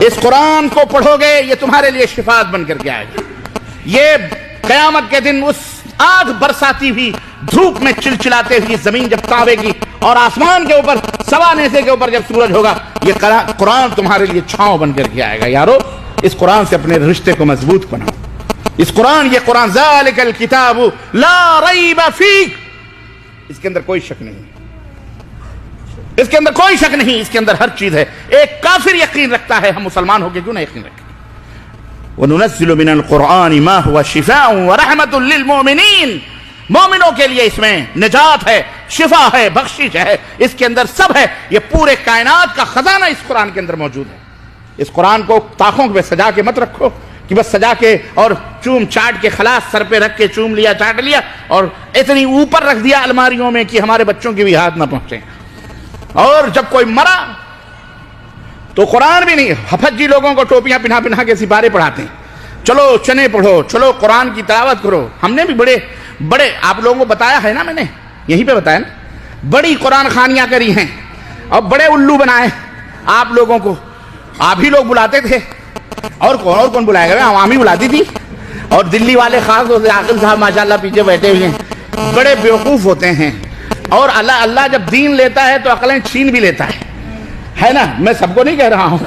اس قرآن کو پڑھو گے یہ تمہارے لیے شفاعت بن کر کے آئے گا. یہ قیامت کے دن اس آگ برساتی ہوئی دھوپ میں چلچلاتے ہوئی زمین جب کانپے گی اور آسمان کے اوپر سوا نیزے کے اوپر جب سورج ہوگا, یہ قرآن تمہارے لیے چھاؤں بن کر کے آئے گا. یارو اس قرآن سے اپنے رشتے کو مضبوط بناؤ. اس قرآن, یہ قرآن ذالک الکتاب لا ریب فیہ, اس کے اندر کوئی شک نہیں, اس کے اندر کوئی شک نہیں, اس کے اندر ہر چیز ہے. ایک کافر یقین رکھتا ہے, ہم مسلمان ہو کے کیوں نہ یقین رکھیں. وَنُنَزِّلُ مِنَ الْقُرْآنِ مَا هُوَ شِفَاءٌ وَرَحْمَةٌ لِّلْمُؤْمِنِينَ, مومنوں کے لیے اس میں نجات ہے, شفا ہے, بخشش ہے, اس کے اندر سب ہے. یہ پورے کائنات کا خزانہ اس قرآن کے اندر موجود ہے. اس قرآن کو طاقوں پہ سجا کے مت رکھو کہ بس سجا کے اور چوم چاٹ کے خلاص سر پہ رکھ کے چوم لیا چاٹ لیا اور اتنی اوپر رکھ دیا الماریوں میں کہ ہمارے بچوں کے بھی ہاتھ نہ پہنچے. اور جب کوئی مرا تو قرآن بھی نہیں, حفظ جی لوگوں کو ٹوپیاں پہنا پہنا کے سپارے پڑھاتے ہیں. چلو چنے پڑھو, چلو قرآن کی تلاوت کرو. ہم نے بھی بڑے آپ لوگوں کو بتایا ہے نا, میں نے یہیں پہ بتایا نا, بڑی قرآن خوانیاں کری ہیں اور بڑے الو بنائے آپ لوگوں کو. آپ ہی لوگ بلاتے تھے, اور کون بلائے گا, عوامی بلاتی تھی. اور دلی والے خاص طور سے عاقل صاحب ماشاءاللہ پیچھے بیٹھے ہوئے ہیں, بڑے بیوقوف ہوتے ہیں. اور اللہ جب دین لیتا ہے تو عقلیں چھین بھی لیتا ہے نا. میں سب کو نہیں کہہ رہا ہوں,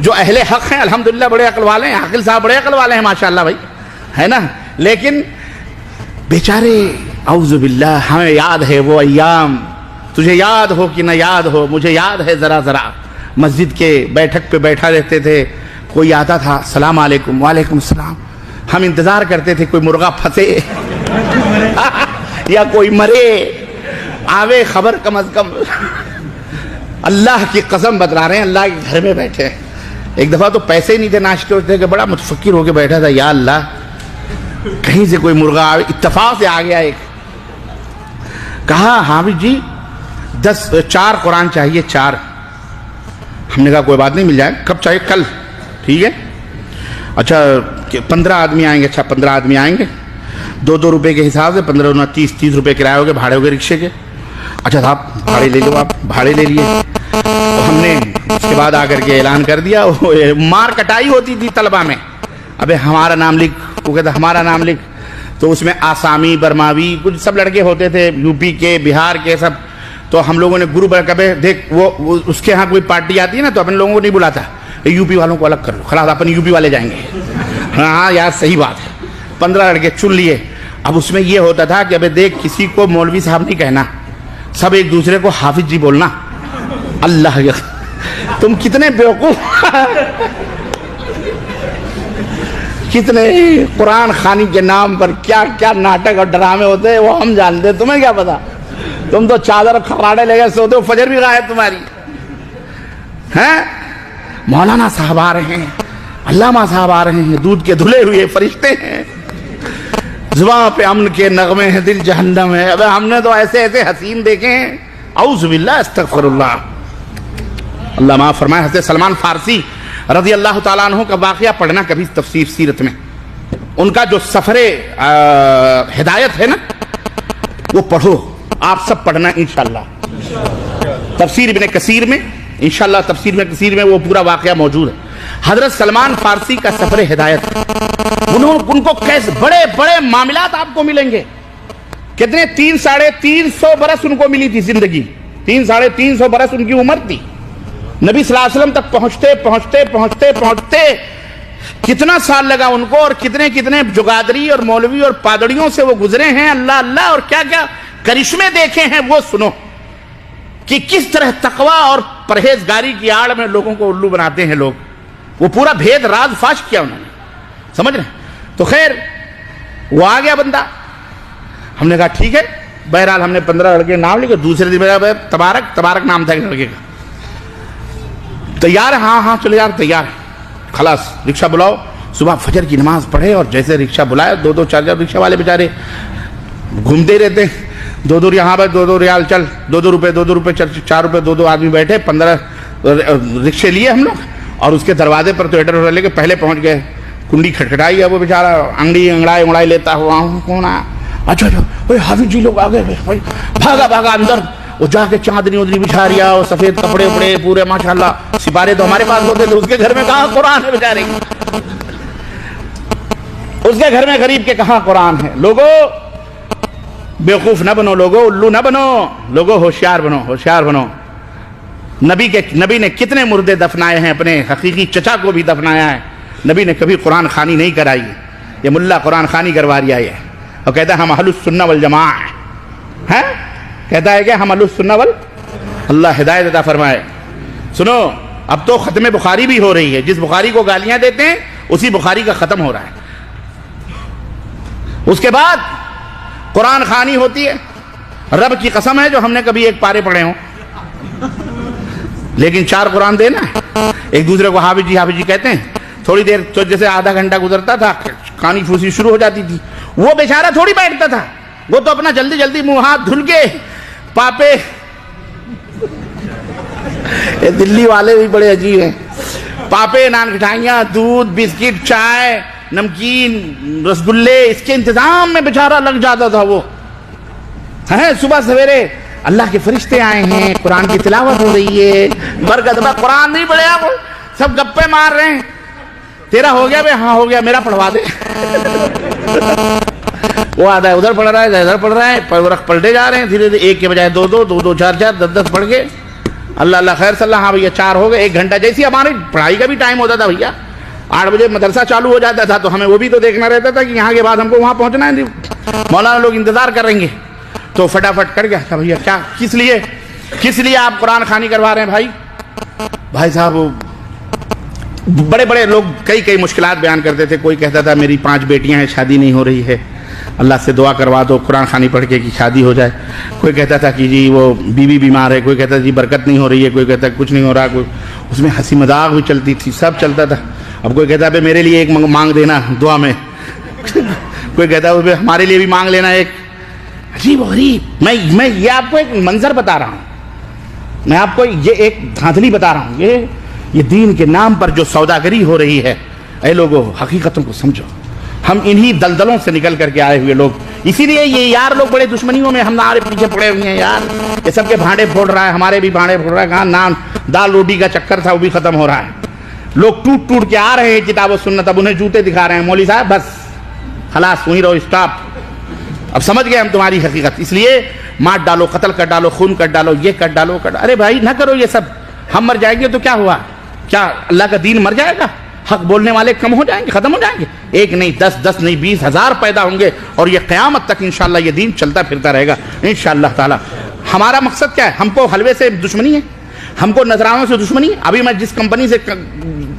جو اہل حق ہیں الحمدللہ بڑے عقل والے ہیں, عاقل صاحب بڑے عقل والے ہیں ماشاءاللہ بھائی, ہے نا. لیکن بیچارے اعوذ باللہ, ہمیں یاد ہے وہ ایام, تجھے یاد ہو کہ نہ یاد ہو, مجھے یاد ہے ذرا ذرا. مسجد کے بیٹھک پہ بیٹھا رہتے تھے, کوئی آتا تھا السلام علیکم, وعلیکم السلام. ہم انتظار کرتے تھے کوئی مرغا پھنسے یا کوئی مرے, آوے خبر کم از کم. اللہ کی قسم بتلا رہے ہیں, اللہ کے گھر میں بیٹھے. ایک دفعہ تو پیسے ہی نہیں تھے ناشتے ہوتے کہ بڑا متفکر ہو کے بیٹھا تھا, یا اللہ کہیں سے کوئی مرغا آوے. اتفاق سے آ گیا ایک, کہا ہاں بھی جی 4 قرآن چاہیے 4. ہم نے کہا کوئی بات نہیں, مل جائے. کب چاہیے؟ کل. ٹھیک ہے. اچھا 15 آدمی آئیں گے. اچھا 15 آدمی آئیں گے, 2 روپے کے حساب سے 15 30 روپے کرایہ ہو گئے, بھاڑے ہو گئے رکشے کے. اچھا صاحب بھاڑے لے لو, آپ بھاڑے لے لیے. ہم نے اس کے بعد آ کر کے اعلان کر دیا, مار کٹائی ہوتی تھی طلبہ میں, ابے ہمارا نام لکھ, وہ کہتا ہمارا نام لکھ. تو اس میں آسامی, برماوی, کچھ سب لڑکے ہوتے تھے, یو پی کے, بہار کے سب. تو ہم لوگوں نے گروپ کبھی دیکھ وہ اس کے ہاں کوئی پارٹی آتی ہے نا تو اپنے لوگوں کو نہیں بلاتا, یو پی والوں کو الگ کر لو, خلاص اپن یو پی والے جائیں گے. ہاں یار صحیح بات ہے. 15 لڑکے چن لیے. اب اس میں یہ ہوتا تھا کہ ابے دیکھ کسی کو مولوی صاحب نہیں کہنا, سب ایک دوسرے کو حافظ جی بولنا. اللہ تم کتنے بیوقوف, کتنے قرآن خوانی کے نام پر کیا کیا ناٹک اور ڈرامے ہوتے ہیں وہ ہم جانتے ہیں, تمہیں کیا پتا. تم تو چادر کھراڑے لے گئے سوتے ہو, فجر بھی غائب تمہاری ہیں. مولانا صاحب آ رہے ہیں, علامہ صاحب آ رہے ہیں, دودھ کے دھلے ہوئے فرشتے ہیں, زباں پہ امن کے نغمے ہیں, دل جہنم ہے. اب ہم نے تو ایسے ایسے حسین دیکھے ہیں, اعوذ باللہ استغفر اللہ. اللہ معاف فرمائے. حضرت سلمان فارسی رضی اللہ تعالیٰ عنہ کا واقعہ پڑھنا کبھی تفسیر سیرت میں, ان کا جو سفر ہدایت ہے نا وہ پڑھو, آپ سب پڑھنا انشاءاللہ. تفسیر ابن کثیر میں انشاءاللہ, تفسیر ابن کثیر میں وہ پورا واقعہ موجود ہے. حضرت سلمان فارسی کا سفر ہدایت, ان کو کیسے بڑے بڑے معاملات آپ کو ملیں گے. کتنے 300-350 برس ان کو ملی تھی زندگی, 300-350 برس ان کی عمر تھی. نبی صلی اللہ علیہ وسلم تک پہنچتے کتنا سال لگا ان کو, اور کتنے جگادری اور مولوی اور پادڑیوں سے وہ گزرے ہیں. اللہ اللہ, اور کیا کیا کرشمے دیکھے ہیں وہ سنو, کہ کس طرح تقوی اور پرہیزگاری کی آڑ میں لوگوں کو الو بناتے ہیں لوگ. وہ پورا بھید راز فاش کیا انہوں نے, سمجھ رہے ہیں. تو خیر وہ آ گیا بندہ, ہم نے کہا ٹھیک ہے. بہرحال ہم نے 15 لڑکے نام لکھے. دوسرے دن میرا تبارک نام تھا لڑکے کا. تیار ہے؟ ہاں چلو یار تیار ہے. خلاص رکشہ بلاؤ. صبح فجر کی نماز پڑھے اور جیسے رکشہ بلایا, 2 4 رکشہ والے بیچارے گھومتے رہتے ہیں. 2 یہاں پہ 2 ریال چل, 2 روپے 2 روپے 4 روپے 2 آدمی بیٹھے. 15 رکشے لیے ہم لوگ, اور اس کے دروازے پر تو ایڈر لے کے پہلے پہنچ گئے. کنڈی کھٹکھٹائی ہے, وہ بیچارہ انگڑائی لیتا ہوا, کون آیا؟ اچھا حافظ جی لوگ آ گئے. بھاگا اندر, وہ جا کے چادری ودری بچھا رہا اور سفید کپڑے وپڑے پورے ماشاءاللہ سپارے تو ہمارے پاس ہوتے تھے، اس کے گھر میں کہاں قرآن ہے بیچارے، اس کے گھر میں غریب کے کہاں قرآن ہے۔ لوگوں بیوقوف نہ بنو، لوگوں الو نہ بنو، لوگوں ہوشیار بنو، ہوشیار بنو۔ نبی نے کتنے مردے دفنائے ہیں، اپنے حقیقی چچا کو بھی دفنایا ہے، نبی نے کبھی قرآن خوانی نہیں کرائی، یہ ملا قرآن خوانی کروا رہا ہے اور کہتا ہے ہم اہل السنہ والجماعہ ہیں، کہتا ہے کہ ہم اہل السنہ اللہ ہدایت عطا فرمائے۔ سنو اب تو ختم بخاری بھی ہو رہی ہے، جس بخاری کو گالیاں دیتے ہیں اسی بخاری کا ختم ہو رہا ہے، اس کے بعد قرآن خوانی ہوتی ہے۔ رب کی قسم ہے جو ہم نے کبھی ایک پارے پڑھے ہوں، لیکن 4 قرآن دینا ہے، ایک دوسرے کو حافظ جی کہتے ہیں، تھوڑی دیر تو جیسے آدھا گھنٹہ گزرتا تھا کھانی پھوسی شروع ہو جاتی تھی، وہ بیچارہ تھوڑی بیٹھتا تھا، وہ تو اپنا جلدی جلدی منہ ہاتھ دھل کے پاپے، دلی والے بھی بڑے عجیب ہیں، پاپے نان مٹھائیاں دودھ بسکٹ چائے نمکین رسگلے اس کے انتظام میں بیچارہ لگ جاتا تھا۔ وہ صبح سویرے اللہ کے فرشتے آئے ہیں، قرآن کی تلاوت ہو رہی ہے، برکت قرآن نہیں پڑھے آپ سب گپے مار رہے ہیں، تیرا ہو گیا بھائی، ہاں ہو گیا، میرا پڑھوا دے۔ وہ آدھا ادھر پڑھ رہا ہے ادھر پڑھ رہا ہے، ورق پلٹے جا رہے ہیں دھیرے دھیرے، ایک کے بجائے 2 4 10 پڑھ کے اللہ اللہ خیر صلی اللہ، ہاں بھیا 4 ہو گئے، 1 گھنٹہ جیسی ہماری پڑھائی کا بھی ٹائم ہوتا تھا بھیا، 8 بجے مدرسہ چالو ہو جاتا تھا تو ہمیں وہ بھی تو دیکھنا رہتا تھا کہ یہاں کے بعد ہم کو وہاں پہنچنا ہے، مولانا لوگ انتظار کر رہیں گے، تو فٹافٹ کر گیا تھا بھیا کیا کس لیے آپ قرآن خوانی کروا رہے ہیں بھائی صاحب؟ بڑے بڑے لوگ کئی مشکلات بیان کرتے تھے، کوئی کہتا تھا میری 5 بیٹیاں ہیں شادی نہیں ہو رہی ہے، اللہ سے دعا کروا دو قرآن خوانی پڑھ کے کہ شادی ہو جائے، کوئی کہتا تھا کہ جی وہ بیوی بیمار ہے، کوئی کہتا تھا جی برکت نہیں ہو رہی ہے، کوئی کہتا ہے کچھ نہیں ہو رہا، کوئی اس میں ہنسی مذاق بھی چلتی تھی، سب چلتا تھا۔ اب کوئی کہتا ہے میرے لیے ایک مانگ دینا دعا میں، کوئی کہتا ہے ہمارے لیے بھی مانگ لینا ایک، عجیب و غریب۔ میں یہ آپ کو ایک منظر بتا رہا ہوں، میں آپ کو یہ ایک دھاندلی بتا رہا ہوں، یہ دین کے نام پر جو سوداگری ہو رہی ہے، اے لوگوں حقیقتوں کو سمجھو، ہم انہی دلدلوں سے نکل کر کے آئے ہوئے لوگ، اسی لیے یہ یار لوگ بڑے دشمنیوں میں ہمارے پیچھے پڑے ہوئے ہیں یار، یہ سب کے بھانڈے پھوڑ رہا ہے، ہمارے بھی بھانڈے پھوڑ رہا ہے، کہاں نان دال روٹی کا چکر تھا وہ بھی ختم ہو رہا ہے، لوگ ٹوٹ کے آ رہے ہیں کتاب و سنت، اب انہیں جوتے دکھا رہے ہیں، مولوی صاحب بس خلاص وہیں رہو، اسٹاپ، اب سمجھ گئے ہم تمہاری حقیقت، اس لیے مار ڈالو، قتل کر ڈالو، خون کر ڈالو، یہ کر ڈالو، ارے بھائی نہ کرو یہ سب، ہم مر جائیں گے تو کیا ہوا؟ کیا اللہ کا دین مر جائے گا؟ حق بولنے والے کم ہو جائیں گے، ختم ہو جائیں گے؟ 1 نہیں 10 نہیں 20,000 پیدا ہوں گے، اور یہ قیامت تک انشاءاللہ یہ دین چلتا پھرتا رہے گا انشاءاللہ تعالی۔ ہمارا مقصد کیا ہے؟ ہم کو حلوے سے دشمنی ہے، ہم کو نذرانوں سے دشمنی ہے۔ ابھی میں جس کمپنی سے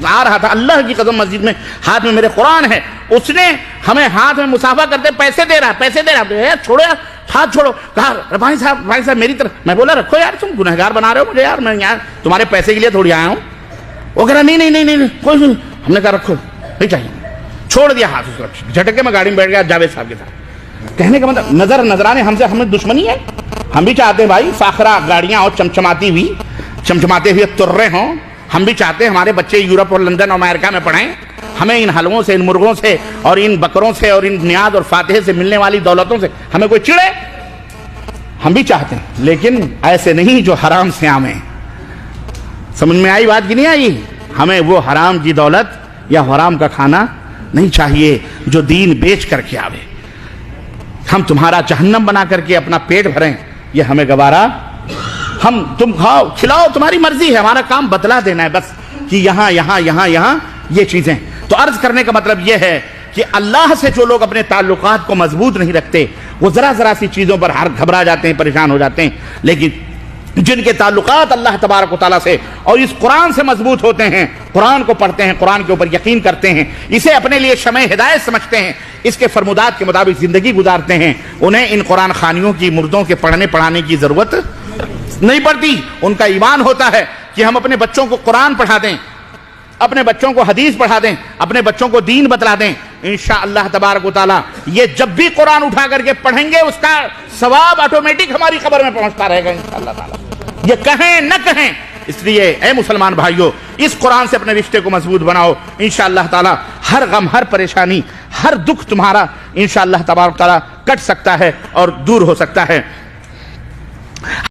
آ رہا تھا، اللہ کی قسم مسجد میں ہاتھ میں میرے قرآن ہے، اس نے ہمیں ہاتھ میں مسافہ کرتے پیسے دے رہا، چھوڑو یار، ہاتھ چھوڑو، کہا بھائی صاحب میری طرف، میں بولا رکھو یار، تم گنہگار بنا رہے ہو مجھے یار، میں یار تمہارے پیسے کے لیے تھوڑی آیا ہوں۔ وہ کہہ رہا نہیں کوئی نہیں، ہم نے کہا رکھو نہیں چاہیے، چھوڑ دیا ہاتھ، اس کو جھٹک کے میں گاڑی میں بیٹھ گیا جاوید صاحب کے ساتھ۔ کہنے کا مطلب نذرانے ہمیں دشمنی ہے، ہم بھی چاہتے ہیں بھائی فاخرہ گاڑیاں اور چمچماتے ہوئے ترے ہوں، ہم بھی چاہتے ہیں ہمارے بچے یورپ اور لندن اور امریکہ میں پڑھیں، ہمیں ان حلووں سے، ان مرغوں سے اور ان بکروں سے اور ان نیاز اور فاتحے سے ملنے والی دولتوں سے ہمیں کوئی چڑے، ہم بھی چاہتے ہیں، لیکن ایسے نہیں جو حرام سے آمیں۔ سمجھ میں آئی بات کی نہیں آئی؟ ہمیں وہ حرام کی دولت یا حرام کا کھانا نہیں چاہیے جو دین بیچ کر کے آوے، ہم تمہارا جہنم بنا کر کے اپنا پیٹ بھریں، یہ ہمیں گوارا، تم کھاؤ کھلاؤ تمہاری مرضی ہے، ہمارا کام بتلا دینا ہے بس کہ یہاں یہ چیزیں۔ تو عرض کرنے کا مطلب یہ ہے کہ اللہ سے جو لوگ اپنے تعلقات کو مضبوط نہیں رکھتے، وہ ذرا سی چیزوں پر گھبرا جاتے ہیں، پریشان ہو جاتے ہیں، لیکن جن کے تعلقات اللہ تبارک و تعالیٰ سے اور اس قرآن سے مضبوط ہوتے ہیں، قرآن کو پڑھتے ہیں، قرآن کے اوپر یقین کرتے ہیں، اسے اپنے لیے شمع ہدایت سمجھتے ہیں، اس کے فرمودات کے مطابق زندگی گزارتے ہیں، انہیں ان قرآن خوانیوں کی، مردوں کے پڑھانے کی ضرورت نہیں پڑتی۔ ان کا ایمان ہوتا ہے کہ ہم اپنے بچوں کو قرآن پڑھا دیں، اپنے بچوں کو حدیث پڑھا دیں، اپنے بچوں کو دین بتلا دیں، انشاءاللہ تبارک و تعالیٰ یہ جب بھی قرآن اٹھا کر کے پڑھیں گے اس کا ثواب آٹومیٹک ہماری قبر میں پہنچتا رہے گا انشاءاللہ تعالیٰ، یہ کہیں نہ کہیں۔ اس لیے اے مسلمان بھائیو، اس قرآن سے اپنے رشتے کو مضبوط بناؤ، انشاءاللہ تعالیٰ ہر غم، ہر پریشانی، ہر دکھ تمہارا انشاءاللہ تبارک و تعالیٰ کٹ سکتا ہے اور دور ہو سکتا ہے۔